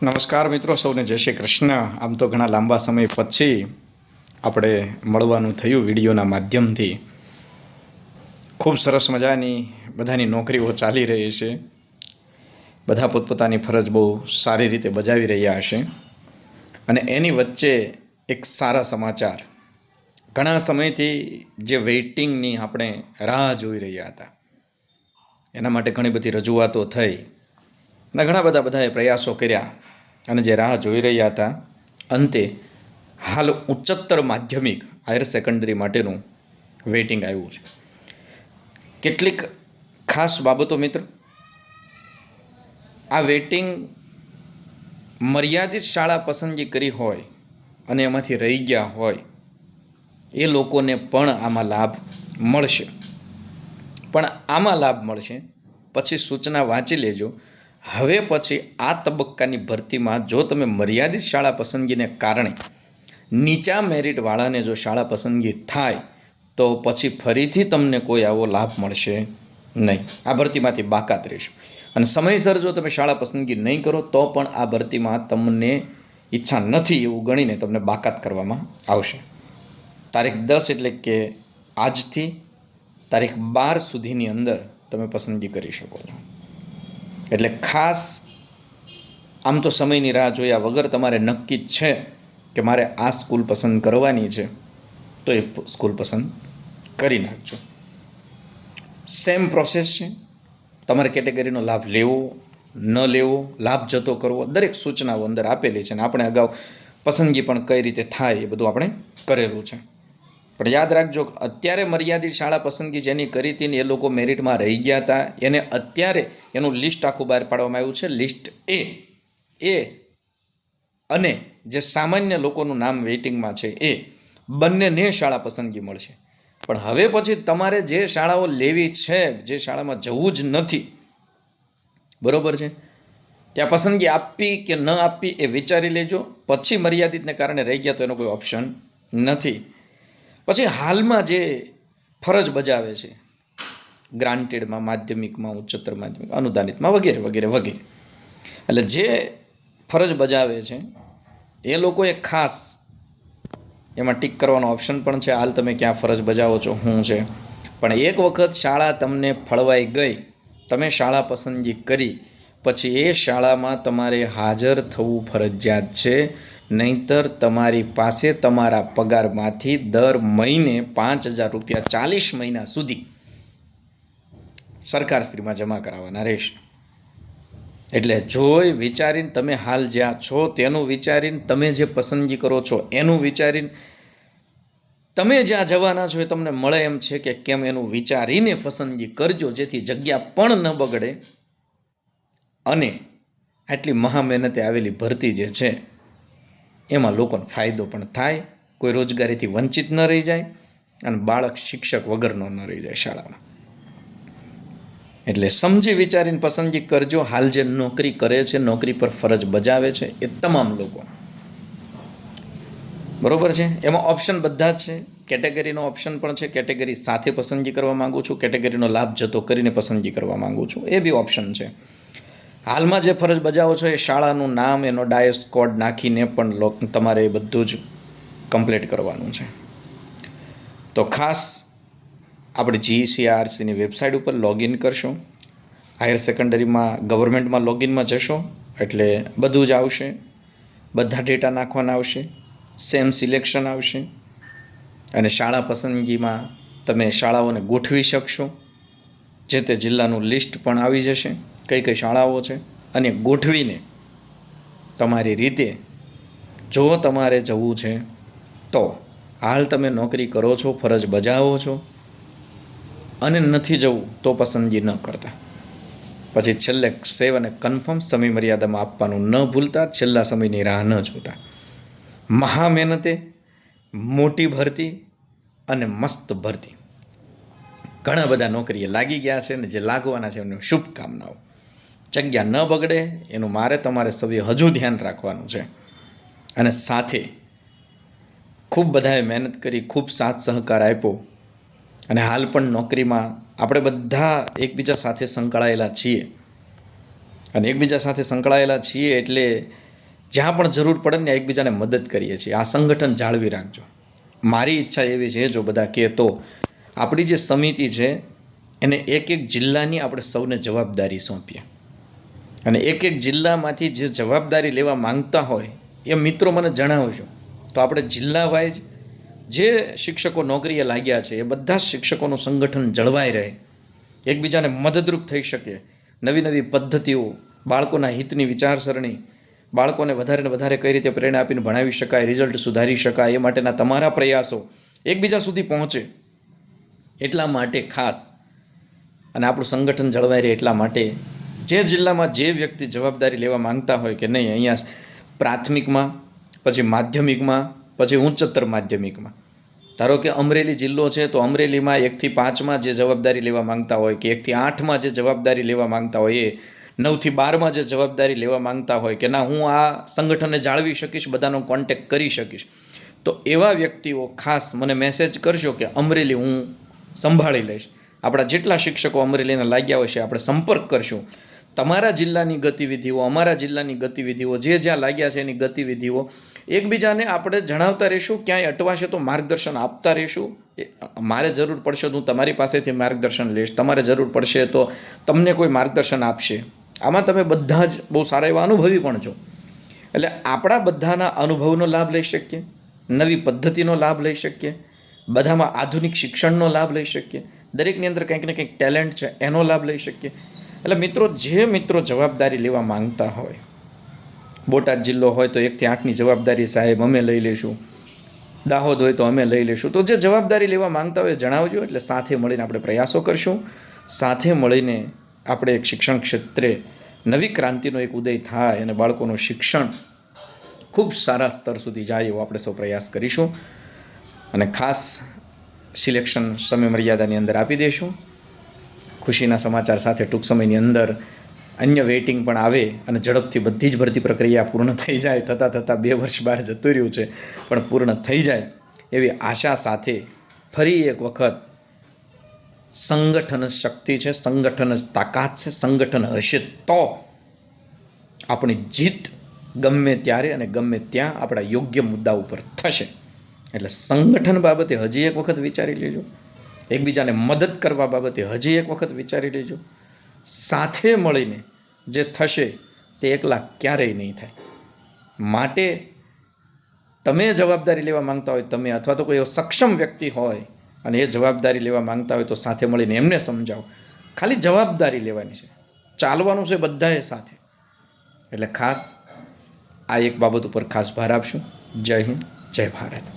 નમસ્કાર મિત્રો, સૌને જય શ્રી કૃષ્ણ. આમ તો ઘણા લાંબા સમય પછી આપણે મળવાનું થયું વિડીયોના માધ્યમથી. ખૂબ સરસ મજાની બધાની નોકરીઓ ચાલી રહી છે. બધા પોતપોતાની ફરજ બહુ સારી રીતે બજાવી રહ્યા હશે. અને એની વચ્ચે એક સારા સમાચાર. ઘણા સમયથી જે વેઇટિંગની આપણે રાહ જોઈ રહ્યા હતા, એના માટે ઘણી બધી રજૂઆતો થઈ અને ઘણા બધાએ પ્રયાસો કર્યા અને જે રાહ જોઈ રહ્યા હતા, અંતે હાલ ઉચ્ચતર માધ્યમિક હાયર સેકન્ડરી માટેનું વેઇટિંગ આવ્યું છે. કેટલીક ખાસ બાબતો મિત્ર, આ વેઇટિંગ મર્યાદિત શાળા પસંદગી કરી હોય અને એમાંથી રહી ગયા હોય એ લોકોને પણ આમાં લાભ મળશે. પણ આમાં લાભ મળશે પછી સૂચના વાંચી લેજો. હવે પછી આ તબક્કાની ભરતીમાં જો તમે મર્યાદિત શાળા પસંદગીને કારણે નીચા મેરિટવાળાને જો શાળા પસંદગી થાય તો પછી ફરીથી તમને કોઈ આવો લાભ મળશે નહીં. આ ભરતીમાંથી બાકાત રહેશો. અને સમયસર જો તમે શાળા પસંદગી નહીં કરો તો પણ આ ભરતીમાં તમને ઈચ્છા નથી એવું ગણીને તમને બાકાત કરવામાં આવશે. તારીખ 10 એટલે કે આજથી તારીખ 12 સુધીની અંદર તમે પસંદગી કરી શકો છો. એટલે ખાસ આમ તો સમયની રાહ જોયા વગર તમારે નક્કી જ છે કે મારે આ સ્કૂલ પસંદ કરવાની છે, તો એ સ્કૂલ પસંદ કરી નાખજો. સેમ પ્રોસેસ છે. તમારે કેટેગરીનો લાભ લેવો ન લેવો, લાભ જતો કરવો, દરેક સૂચનાઓ અંદર આપેલી છે. અને આપણે અગાઉ પસંદગી પણ કઈ રીતે થાય એ બધું આપણે કરેલું છે. પણ યાદ રાખજો, અત્યારે મર્યાદિત શાળા પસંદગી જેની કરી હતી ને એ લોકો મેરિટમાં રહી ગયા હતા, એને અત્યારે એનું લિસ્ટ આખું બહાર પાડવામાં આવ્યું છે. લિસ્ટ એ અને જે સામાન્ય લોકોનું નામ વેઇટિંગમાં છે એ બંનેને શાળા પસંદગી મળશે. પણ હવે પછી તમારે જે શાળાઓ લેવી છે, જે શાળામાં જવું જ નથી, બરોબર છે, ત્યાં પસંદગી આપવી કે ન આપવી એ વિચારી લેજો. પછી મર્યાદિતને કારણે રહી ગયા તો એનો કોઈ ઓપ્શન નથી. પછી હાલમાં જે ફરજ બજાવે છે ગ્રાન્ટેડમાં, માધ્યમિકમાં, ઉચ્ચતર માધ્યમિક, અનુદાનિતમાં વગેરે વગેરે વગેરે, એટલે જે ફરજ બજાવે છે એ લોકોએ ખાસ એમાં ટીક કરવાનો ઓપ્શન પણ છે. હાલ તમે ક્યાં ફરજ બજાવો છો, શું છે. પણ એક વખત શાળા તમને ફળવાઈ ગઈ, તમે શાળા પસંદગી કરી, પછી એ શાળામાં તમારે હાજર થવું ફરજિયાત છે. નહીંતર તમારી પાસે તમારા પગારમાંથી દર મહિને 5,000 રૂપિયા 40 મહિના સુધી સરકારશ્રીમાં જમા કરાવવાના રહેશે. એટલે જોઈ વિચારીને તમે હાલ જ્યાં છો તેનું વિચારીને, તમે જે પસંદગી કરો છો એનું વિચારીને, તમે જ્યાં જવાના છો એ તમને મળે એમ છે કે કેમ એનું વિચારીને પસંદગી કરજો, જેથી જગ્યા પણ ન બગડે અને આટલી મહા મહેનતે આવેલી ભરતી જે છે એમાં લોકોને ફાયદો પણ થાય, કોઈ રોજગારીથી વંચિત ન રહી જાય અને બાળક શિક્ષક વગરનો ન રહી જાય શાળામાં. એટલે સમજી વિચારીને પસંદગી કરજો. હાલ જે નોકરી કરે છે, નોકરી પર ફરજ બજાવે છે એ તમામ લોકો, બરોબર છે. એમાં ઓપ્શન બધા જ છે. કેટેગરીનો ઓપ્શન પણ છે. કેટેગરી સાથે પસંદગી કરવા માગું છું, કેટેગરીનો લાભ જતો કરીને પસંદગી કરવા માગું છું, એ બી ઓપ્શન છે. હાલમાં જે ફરજ બજાવો છો એ શાળાનું નામ, એનો ડાયસ કોડ નાખીને પણ તમારે એ બધું જ કમ્પ્લીટ કરવાનું છે. તો ખાસ આપણે GCRCની વેબસાઇટ ઉપર લોગિન કરશો. હાયર સેકન્ડરીમાં ગવર્મેન્ટમાં લોગિનમાં જશો એટલે બધું જ આવશે. બધા ડેટા નાખવાના આવશે. સેમ સિલેક્શન આવશે અને શાળા પસંદગીમાં તમે શાળાઓને ગોઠવી શકશો. જે તે જિલ્લાનું લિસ્ટ પણ આવી જશે, કઈ કઈ શાળાઓ છે, અને ગોઠવીને તમારી રીતે જો તમારે જવું છે તો, હાલ તમે નોકરી કરો છો, ફરજ બજાવો છો અને નથી જવું તો પસંદગી ન કરતા. પછી છેલ્લે સેવ અને કન્ફર્મ સમય મર્યાદામાં આપવાનું ન ભૂલતા. છેલ્લા સમયની રાહ ન જોતા. મહા મહેનતે મોટી ભરતી અને મસ્ત ભરતી. ઘણા બધા નોકરીએ લાગી ગયા છે ને જે લાગવાના છે એમને શુભકામનાઓ. જગ્યા ન બગડે એનું મારે તમારે સૌએ હજુ ધ્યાન રાખવાનું છે. અને સાથે ખૂબ બધાએ મહેનત કરી, ખૂબ સાથ સહકાર આપ્યો અને હાલ પણ નોકરીમાં આપણે બધા એકબીજા સાથે સંકળાયેલા છીએ. અને એકબીજા સાથે સંકળાયેલા છીએ એટલે જ્યાં પણ જરૂર પડે ને એકબીજાને મદદ કરીએ છીએ. આ સંગઠન જાળવી રાખજો. મારી ઈચ્છા એવી છે, જો બધા કહે તો આપણી જે સમિતિ છે એને એક જિલ્લાની આપણે સૌને જવાબદારી સોંપીએ, અને એક જિલ્લામાંથી જે જવાબદારી લેવા માંગતા હોય એ મિત્રો મને જણાવજો. તો આપણે જિલ્લા વાઇઝ જે શિક્ષકો નોકરીએ લાગ્યા છે એ બધા જ શિક્ષકોનું સંગઠન જળવાઈ રહે, એકબીજાને મદદરૂપ થઈ શકે, નવી નવી પદ્ધતિઓ, બાળકોના હિતની વિચારસરણી, બાળકોને વધારે ને વધારે કઈ રીતે પ્રેરણા આપીને ભણાવી શકાય, રિઝલ્ટ સુધારી શકાય, એ માટેના તમારા પ્રયાસો એકબીજા સુધી પહોંચે એટલા માટે ખાસ, અને આપણું સંગઠન જળવાઈ રહે એટલા માટે જે જિલ્લામાં જે વ્યક્તિ જવાબદારી લેવા માંગતા હોય કે નહીં, અહીંયા પ્રાથમિકમાં, પછી માધ્યમિકમાં, પછી ઉચ્ચતર માધ્યમિકમાં, ધારો કે અમરેલી જિલ્લો છે તો અમરેલીમાં 1 થી 5માં જે જવાબદારી લેવા માંગતા હોય, કે 1 થી 8માં જે જવાબદારી લેવા માંગતા હોય, એ 9 થી 12માં જે જવાબદારી લેવા માંગતા હોય કે ના હું આ સંગઠનને જાળવી શકીશ, બધાનો કોન્ટેક્ટ કરી શકીશ, તો એવા વ્યક્તિઓ ખાસ મને મેસેજ કરશો કે અમરેલી હું સંભાળી લઈશ. આપણા જેટલા શિક્ષકો અમરેલીના લાગ્યા હોય છે આપણે સંપર્ક કરશું. તમારા જિલ્લાની ગતિવિધિઓ, અમારા જિલ્લાની ગતિવિધિઓ, જે જ્યાં લાગ્યા છે એની ગતિવિધિઓ એકબીજાને આપણે જણાવતા રહીશું. ક્યાંય અટવાશે તો માર્ગદર્શન આપતા રહીશું. મારે જરૂર પડશે તો હું તમારી પાસેથી માર્ગદર્શન લઈશ, તમારે જરૂર પડશે તો તમને કોઈ માર્ગદર્શન આપશે. આમાં તમે બધા જ બહુ સારા એવા અનુભવી પણ છો, એટલે આપણા બધાના અનુભવનો લાભ લઈ શકીએ, નવી પદ્ધતિનો લાભ લઈ શકીએ, બધામાં આધુનિક શિક્ષણનો લાભ લઈ શકીએ, દરેકની અંદર કંઈક ને કંઈક ટેલેન્ટ છે એનો લાભ લઈ શકીએ. એટલે મિત્રો, જે મિત્રો જવાબદારી લેવા માંગતા હોય, બોટાદ જિલ્લો હોય તો 1 થી 8ની જવાબદારી સાહેબ અમે લઈ લઈશું, દાહોદ હોય તો અમે લઈ લઈશું, તો જે જવાબદારી લેવા માંગતા હોય જણાવજો. એટલે સાથે મળીને આપણે પ્રયાસો કરશું, સાથે મળીને આપણે એક શિક્ષણ ક્ષેત્રે નવી ક્રાંતિનો એક ઉદય થાય અને બાળકોનું શિક્ષણ ખૂબ સારા સ્તર સુધી જાય એવો આપણે સૌ પ્રયાસ કરીશું. અને ખાસ સિલેક્શન સમય મર્યાદાની અંદર આપી દઈશું. ખુશીના સમાચાર સાથે ટૂંક સમયની અંદર અન્ય વેઇટિંગ પણ આવે અને ઝડપથી બધી જ ભરતી પ્રક્રિયા પૂર્ણ થઈ જાય. થતાં 2 વર્ષ બહાર જતું રહ્યું છે, પણ પૂર્ણ થઈ જાય એવી આશા સાથે ફરી એક વખત સંગઠન શક્તિ છે, સંગઠન તાકાત છે, સંગઠન હશે તો આપણી જીત ગમે ત્યારે અને ગમે ત્યાં આપણા યોગ્ય મુદ્દા ઉપર થશે. એટલે સંગઠન બાબતે હજી એક વખત વિચારી લેજો, એકબીજાને મદદ કરવા બાબતે હજી એક વખત વિચારી લેજો. સાથે મળીને જે થશે તે એકલા ક્યારેય નહીં થાય. માટે તમે જવાબદારી લેવા માંગતા હોય, તમે અથવા તો કોઈ એવો સક્ષમ વ્યક્તિ હોય અને એ જવાબદારી લેવા માંગતા હોય તો સાથે મળીને એમને સમજાવો. ખાલી જવાબદારી લેવાની છે, ચાલવાનું છે બધાએ સાથે. એટલે ખાસ આ એક બાબત ઉપર ખાસ ભાર આપશું. જય હિન્દ, જય ભારત.